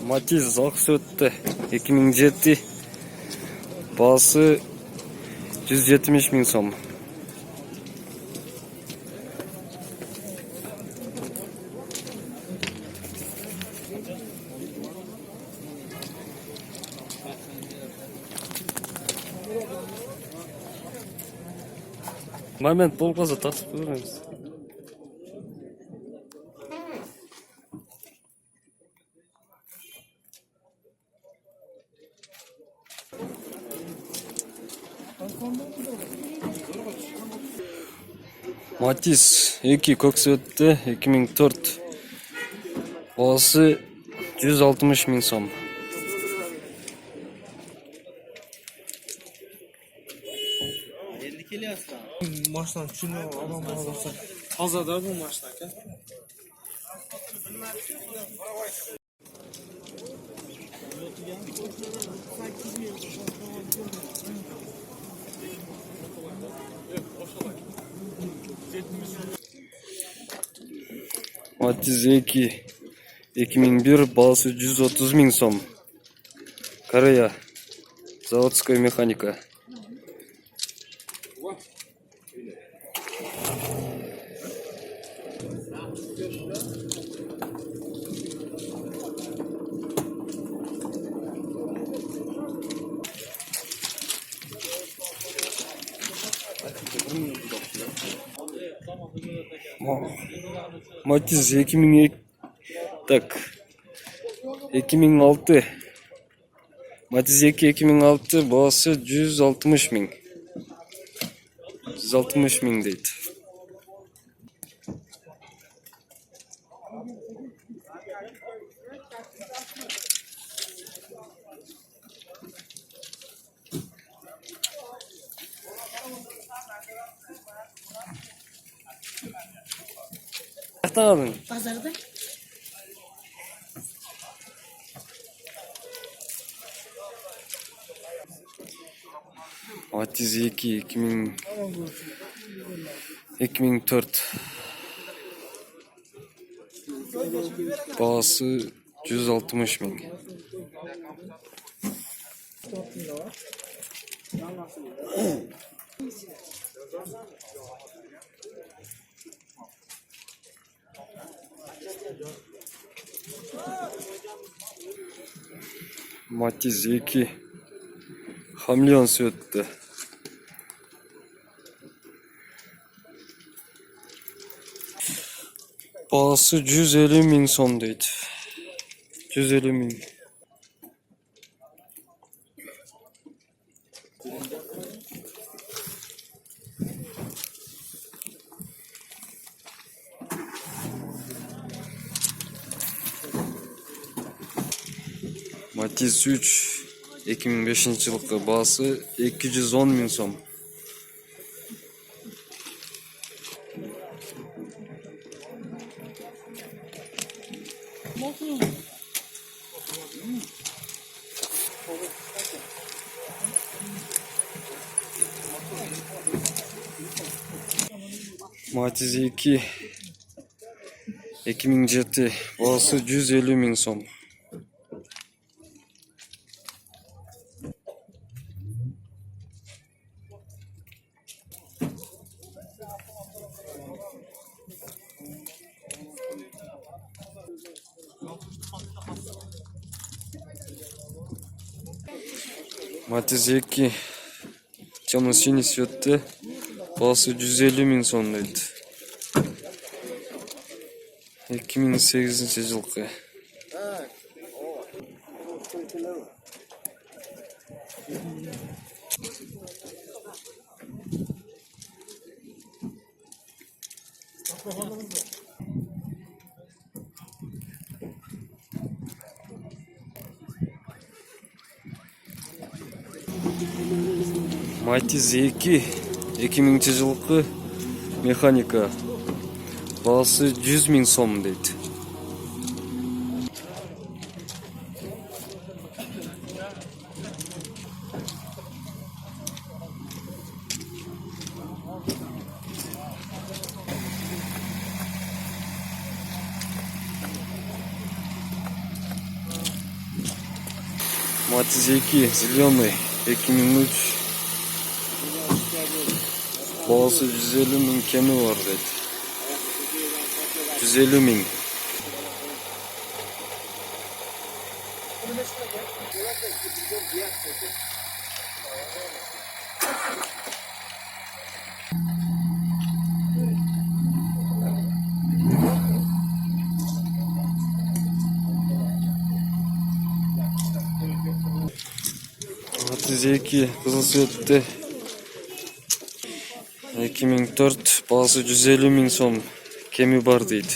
Matiz Aks öttü. 2007. Bağısı 170 bin som. Moment bolmasa tasıp koyarız. Matiz 2 Koksöt'te 2004. Bağısı 160 bin som. Maçtan şunu alamazsa hazırda bu maçtaki. Matiz 2 2001 bağısı 130 bin som. Koreya. Заводская механика. Matiz 2002. Так. 2006. Matiz 2 2006 bağısı 160 bin. 160 bin deydi. Tamam. Pazarda. Matiz 2 2004. Bağısı 160 bin. Matiz 2 Hamlion söttü. Bağısı 150 bin sondaydı. 150 bin. Matiz 3 2005 yıllık bağısı 210 bin som. Matiz 2 2007 bağısı 150 bin som. Matiz 2 темно-синий söttü. Bağısı 150 bin sondaydı. 2008 yıllık. Matiz 2 2000 yıllık mekanika. Bağısı 100 bin som deydi. Matiz 2 Zilyonoy 2003 bağısı 150.000 kemi var dedi. 150.000. Matiz 2 Kızılsuit'te 2004 bağısı 150.000 som kemi var deydi.